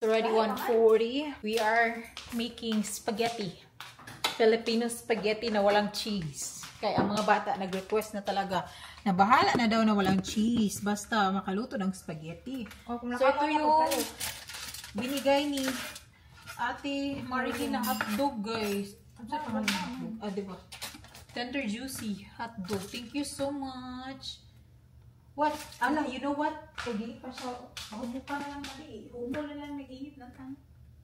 Already 1:40. We are making spaghetti. Filipino spaghetti na walang cheese. Kaya ang mga bata nag-request na talaga na bahala na daw na walang cheese. Basta makaluto ng spaghetti. So ito yung binigay ni Ate Marilyn na hotdog, guys. Ano sa pangalan ng hotdog? Ah, diba? Tender juicy hotdog. Thank you so much. What? Ala, you know what? Pagili pa siya. Ako mo pa na lang mali. Humol na lang nag-init ng tan.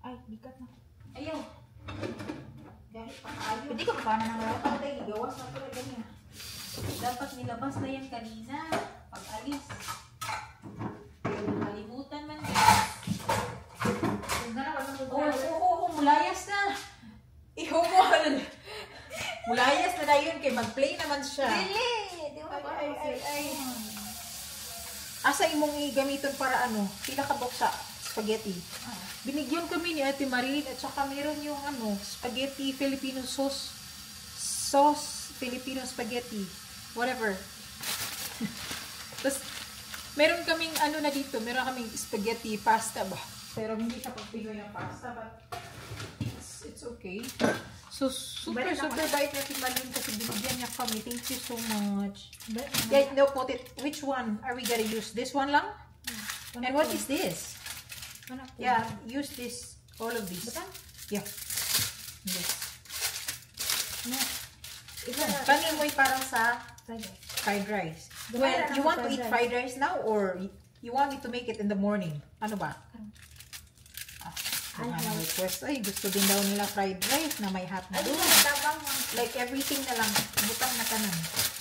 Ay, bigat na. Ayaw. Dahil pa ayaw. Hindi ko pa na nang lahat. Ay, gawas na talaga niya. Dapat nilabas na yan kanina. Pag-alis. Nakalimutan man niya. Oo, mulayas na. Ihumol. Mulayas na na yun. Kaya mag-play naman siya. Dili! Di ba ba? Ay. Asa imong igamiton para ano? Pila ka box sa spaghetti. Binigyan kami ni Ate Marilyn at saka meron yung ano, spaghetti Filipino sauce. Sauce Filipino spaghetti. Whatever. Tapos meron kaming ano na dito, meron kaming spaghetti pasta ba. Pero hindi siya pag Pinoy ng pasta, but it's okay. So, super bait na si Marilyn kasi binigyan niya kami. Thank you so much. Yeah, no, put it. Which one are we gonna use? This one lang? And what is this? Yeah, use this. All of these. Yeah. This. Kanin mo parang sa fried rice. Well, you want to eat fried rice now or you want me to make it in the morning? Ano ba? Request. Ay, gusto din daw nila fried rice na may hotdog. Like everything na lang. Butang na kanan.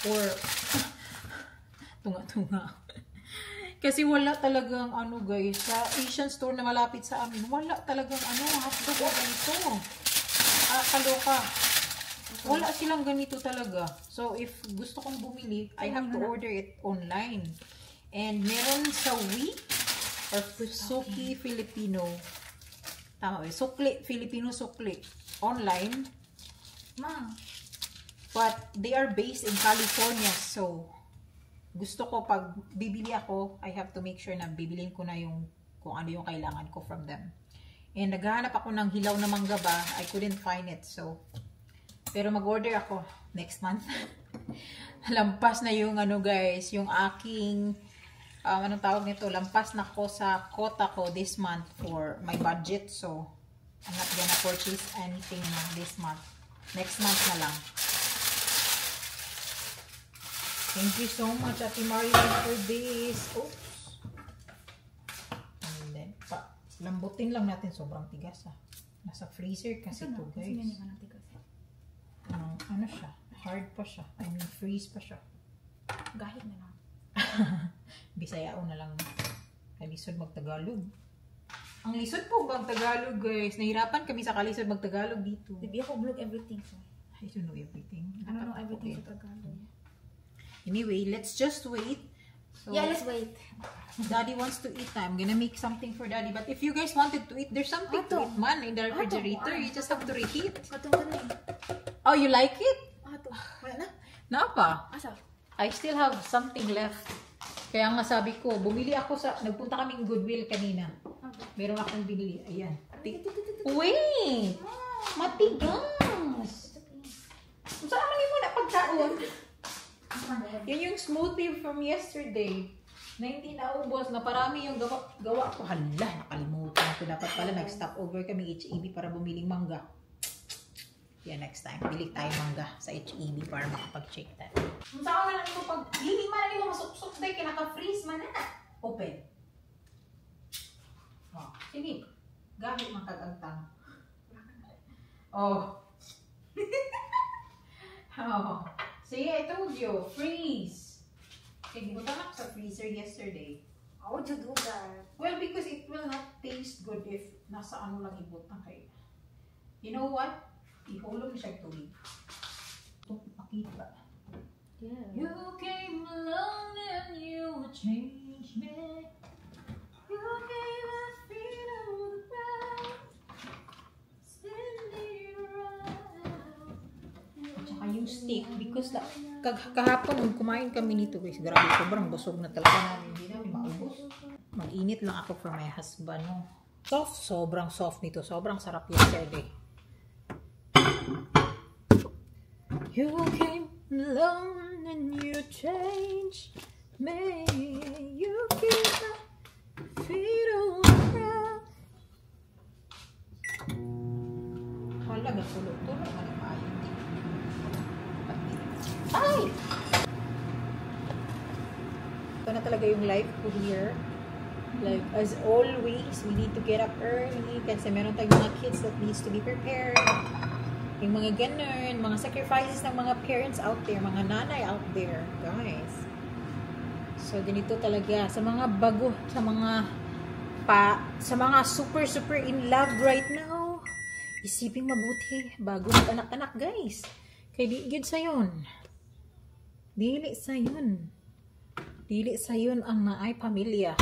Or tunga-tunga. Kasi wala talagang ano guys. Sa Asian store na malapit sa amin, wala talagang ano hotdog o ganito. Kaloka. Wala silang ganito talaga. So if gusto kong bumili, I have to order it online. And meron sa Wii or Suki Filipino. Tama ba? Sukli, Filipino sukli. Online. But they are based in California. So, gusto ko pag bibili ako, I have to make sure na bibilin ko na yung kung ano yung kailangan ko from them. And naghahanap ako ng hilaw na mangga ba. I couldn't find it. So, pero mag-order ako next month. Lampas na yung ano guys, yung aking anong tawag nito, lampas na ko sa quota ko this month for my budget. So, I'm not gonna purchase anything this month. Next month na lang. Thank you so much, Ate Marilyn, for this. Oops. And then, lambutin lang natin. Sobrang tigas Nasa freezer kasi ito, guys. Ano siya? Hard pa siya. I mean, freeze pa siya. Gahit na lang. Bisayao na lang. Kalisod magtagalog. Ang lisod po bang Tagalog, guys? Nahirapan kami sa kalisod magtagalog dito. Hindi ako vlog everything. So. I don't know everything. I don't know everything sa Tagalog. Anyway, let's just wait. So, yeah, let's wait. Daddy wants to eat. I'm gonna make something for Daddy. But if you guys wanted to eat, there's something to eat, man, in the refrigerator. You just have to reheat. Oh, you like it? Wala na? Napa? Asa? I still have something left. Kaya nga sabi ko, bumili ako nagpunta kaming Goodwill kanina. Meron akong binili. Ayan. Wait! Matigas! Saan naman mo na pagkaon? Yun yung smoothie from yesterday. Na hindi naubos, na parami yung gawa ko. Hala, nakalimutan ko. Dapat pala nag-stop over kami HEB para bumiling mangga. Yeah, next time. Bili tayo mangga sa HEB para makapag-check tayo. Kung saan man ito pag hindi man ito masuk-suk dahil kinaka-freeze man na. Open. Oh, sige. Gamit mang kagagtang. Oh. Oh. See, I told you. Freeze. Okay, butan ako sa freezer yesterday. How would you do that? Well, because it will not taste good if nasa ano lang ibutang kayo. You know what? Ihulog siya tubig. Ito, pakita. Yeah. You came along and you changed me. You gave us freedom of the ground. Spinning around. At saka yung steak, because kahapon kumain kami nito guys. Grabe, sobrang busog na talaga namin. Hindi namin maubos. Mag-init lang ako for my husband. No? Soft. Sobrang soft nito. Sobrang sarap yesterday. You came along and you changed me. You keep my feet on the ground. Wala, nagtulog-tulog. Ay! Ito na talaga yung life ko here. Like, as always, we need to get up early kasi meron tayong mga kids that needs to be prepared. Yung mga ganun, mga sacrifices ng mga parents out there, mga nanay out there, guys. So, ganito talaga. Sa mga bago, sa mga super in love right now, isiping mabuti bago mag-anak-anak, guys. Kaya di yun sa yun. Dili sa yun. Dili sa yun ang naay pamilya.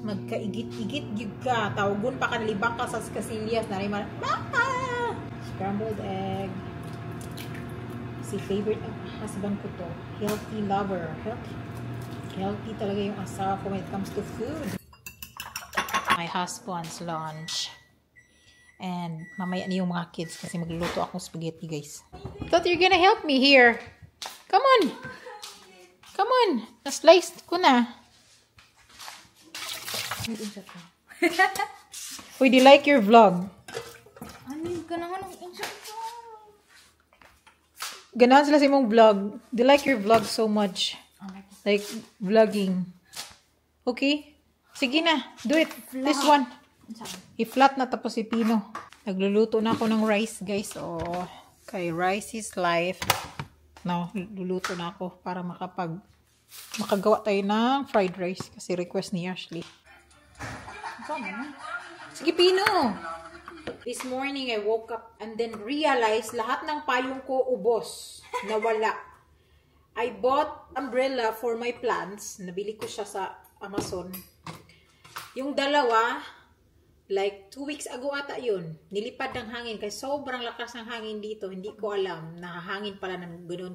Magkaigit-igit yun ka. Tawagon pa kanilibak ka sa kasilyas. Narimar, scrambled egg. Si favorite husband ko to. Healthy lover. Healthy talaga yung asawa ko when it comes to food. My husband's lunch. And mamaya na yung mga kids kasi magluluto akong spaghetti, guys. Thought you're gonna help me here. Come on. Come on. Na-slice ko na. Uy, do you like your vlog? Ganahan sila sa imong vlog. Do you like your vlog so much? Like, vlogging. Okay? Sige na. Do it. This one. I-flat na tapos ipino. Nagluluto na ako ng rice, guys. Oh, kay rice is life. Now, luluto na ako para makagawa tayo ng fried rice kasi request ni Ashley. Sige, pino. This morning, I woke up and then realized lahat ng payong ko ubos. Nawala. I bought umbrella for my plants. Nabili ko siya sa Amazon. Yung dalawa, like 2 weeks ago ata yun. Nilipad ng hangin kasi sobrang lakas ng hangin dito. Hindi ko alam. Nakahangin pala ng ganoon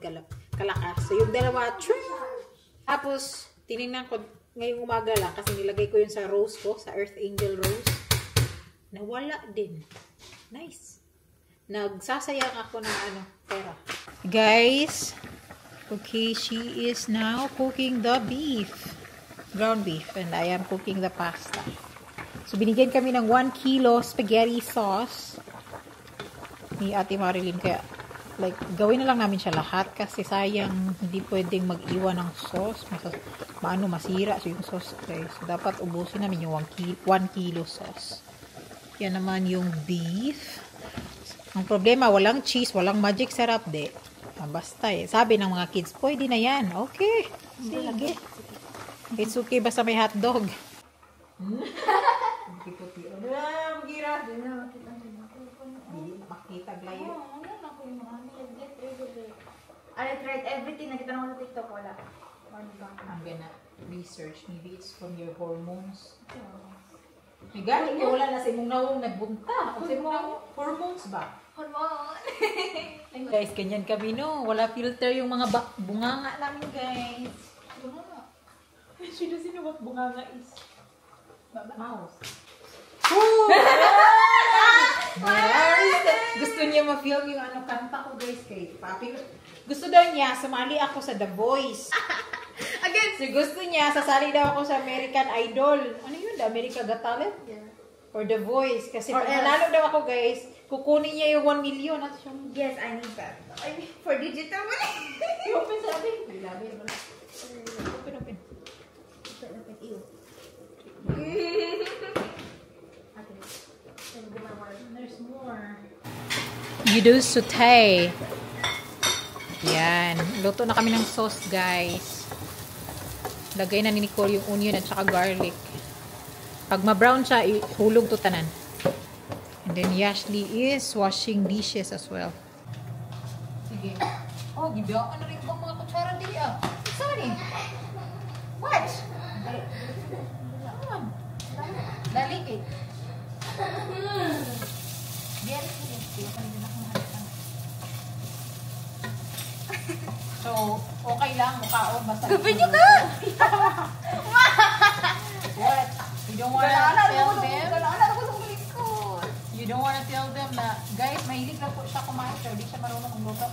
kalakas. So yung dalawa, tapos tinignan ko ngayong umaga lang kasi nilagay ko yun sa rose ko, sa Earth Angel Rose. Nawala din. Nice. Nagsasayang ako ng pera. Guys, okay, she is now cooking the beef. Ground beef. And I am cooking the pasta. So, binigyan kami ng 1 kilo spaghetti sauce ni Ate Marilyn. Kaya, like, gawin na lang namin siya lahat kasi sayang hindi pwedeng mag-iwan ng sauce. Masira so yung sauce. Okay. So, dapat ubusin namin yung 1 kilo sauce. Yan naman yung beef. Ang problema, walang cheese, walang magic sarap, de. Basta sabi ng mga kids, pwede na yan. Okay. Sige. It's okay basta may hotdog. Puti-puti. Magira. Makita glayo. I tried everything. Nakita naman sa TikTok. Wala. I'm gonna research. Maybe it's from your hormones. May galing ka. Wala na sa imong nawong nagbunta. O sa imong nawong hormones ba? Hormone. Guys, ganyan kami, no? Wala filter yung mga bunganga namin, guys. Bunganga. She doesn't know what bunganga is. Mouse. Gusto niya ma-film yung kanta ko, guys, kay Papi. Gusto daw niya, sumali ako sa The Voice. Again. So, gusto niya, sasali daw ako sa American Idol. Ano yun? The American Got Talent? Yeah. Or The Voice. Kasi Or pag nanalo daw ako, guys, kukunin niya yung 1 million. At siya, Yes, I need that. I mean, for digital money. open sabi. Open. There's more. You do saute. Yan. Luto na kami ng sauce, guys. Lagay na ni Nicole yung onion at saka garlic. Pag ma-brown siya, ihulog to tanan. And then Ashley is washing dishes as well. Sige. Oh, gibiyaan na rin bang mga kutsara di Sorry. What? Dali eh. So, okay lang, mukhaon basta. Gawin nyo ka! What? You don't want to tell them? So, di siya marunong magluto.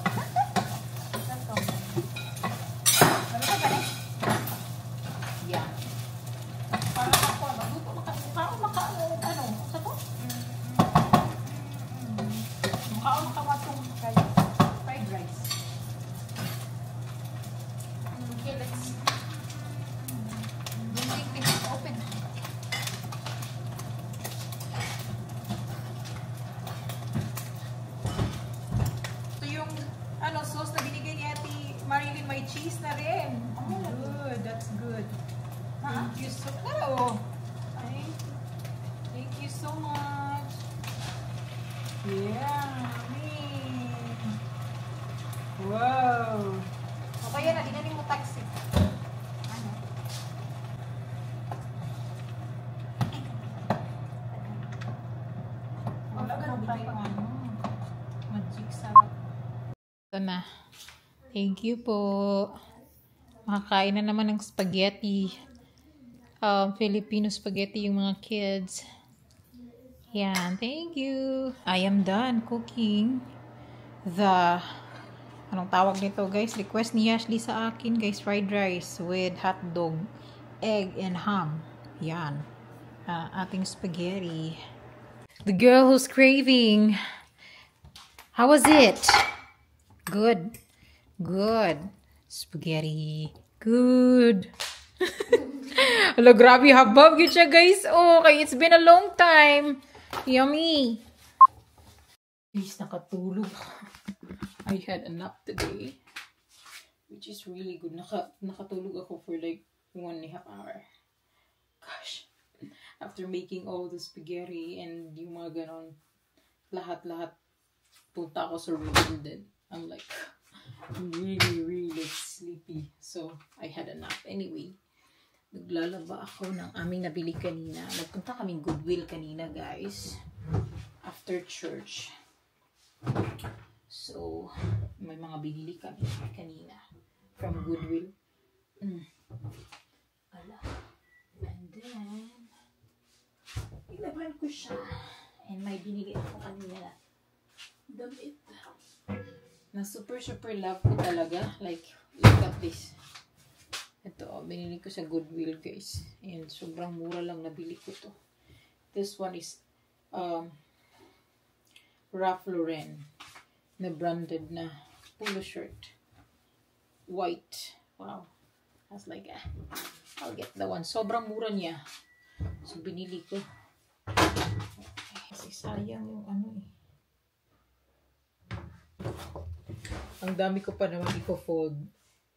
Ito. Ano ba ba? Yan. Para ako, magluto ano, sa to? Makawatong fried rice. Okay, let's... Open. Ito yung sauce na binigay ni Ate Marilyn, may cheese na rin. Oh, good. That's good. Thank you so much. Thank you so much. Yeah. Wow. Okay yan na, dinanin mo taxi. Ano? Wala ka tayo magic sarap. Ito na. Thank you po. Makakain na naman ng spaghetti. Filipino spaghetti yung mga kids. Yan. Thank you. I am done cooking the... Anong tawag nito guys? Request ni Ashley sa akin guys. Fried rice with hot dog, egg, and ham. Yan. Ating spaghetti. The girl who's craving. How was it? Good. Good. Spaghetti. Good. Hello, grabe habab yun siya guys. Okay, it's been a long time. Yummy. Guys, nakatulog. I had a nap today, which is really good. Nakatulog ako for like 1.5 hours. Gosh. After making all the spaghetti and yung mga ganon, lahat, punta ako sa room and then I'm like, really sleepy. So, I had a nap. Anyway, naglalaba ako ng aming nabili kanina. Nagpunta kaming Goodwill kanina, guys. After church. So, may mga binili kami kanina from Goodwill. Ala. And then, ilaban ko siya. And may binili ako kanina. Damit. Na super love ko talaga. Like, look at this. Ito, binili ko sa Goodwill, guys. And sobrang mura lang nabili ko to. This one is Ralph Lauren na branded na polo shirt. White. Wow. I was like, I'll get the one. Sobrang mura niya. So, binili ko. Kasi sayang yung ano eh. Ang dami ko pa naman i-fold.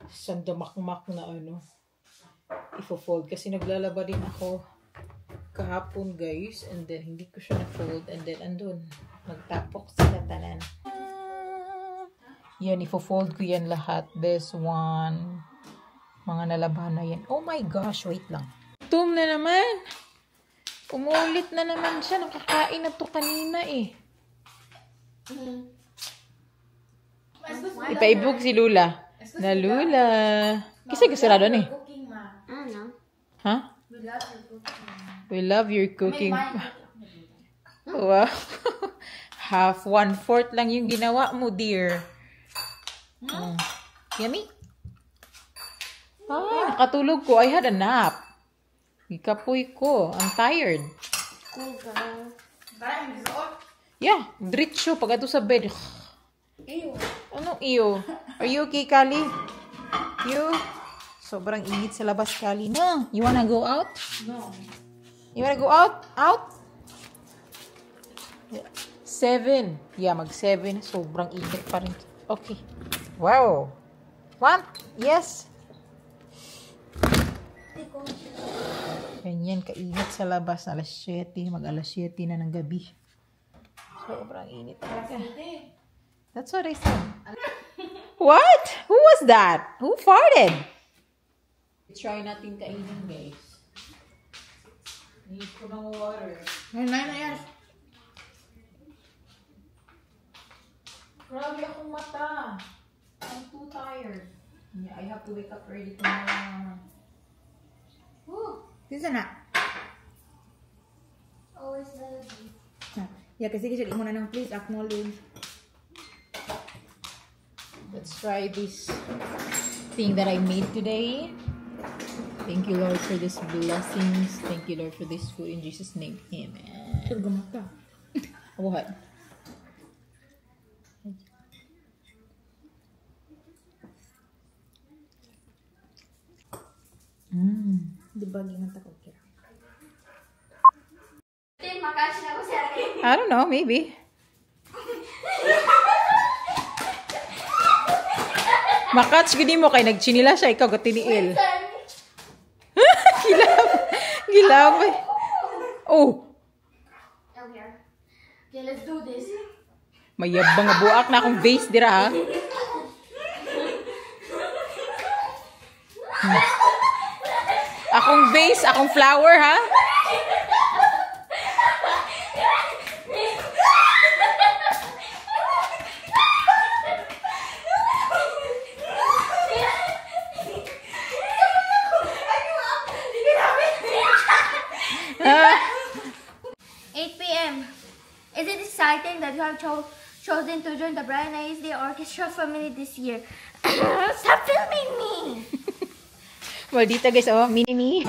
Sandamakmak na ano. I-fold. Kasi naglalaba din ako kahapon, guys. And then, hindi ko siya na-fold. And then, andun. Magtapok sila tanan. Yan, i-fold ko yan lahat. This one. Mga nalaban na yan. Oh my gosh, wait lang. Tum na naman. Umulit na naman siya. Nakakain na to kanina eh. Ipaibog si Lula. Na Lula. Kasi kasarado ni. Ano? Ha? We love your cooking. Wow. Half, 1/4 lang yung ginawa mo, dear. Yummy? Ay, nakatulog ko. I had a nap. Ikapoy ko. I'm tired. Yeah, diretso. Pag ato sa bed. Ew. Anong iyo? Are you okay, Kali? You? Sobrang init sa labas, Kali. No. You wanna go out? No. You wanna go out? Out? 7. Yeah, mag-7. Sobrang init pa rin. Okay. Wow. One? Yes. Ganyan, kainit sa labas. Alas 7. Mag-alas 7 na ng gabi. Sobrang init talaga. That's what I said. What? Who was that? Who farted? Try natin kainin, guys. Need ko ng water. Ay, na yan. Grabe akong mata. I'm too tired. Yeah, I have to wake up early tomorrow. Woo! Sisa na. Always love you. Yeah, kasi kasi mo na ng please acknowledge. Let's try this thing that I made today. Thank you, Lord, for these blessings. Thank you, Lord, for this food. In Jesus' name, amen. Turgamata. What? Di ba ginanta ko kaya? I don't know, maybe. Makats, gini mo kay nagchinila siya, ikaw gatiniil. Gilab. Gilab. Oh. Okay, let's do this. Mayabang nga buak na akong vase dira ha. Akong vase, akong flower ha. Ah. 8 p.m. Is it exciting that you have chosen to join the Brian ISD Orchestra family this year? Stop filming me! Well, dito guys, oh, mini me.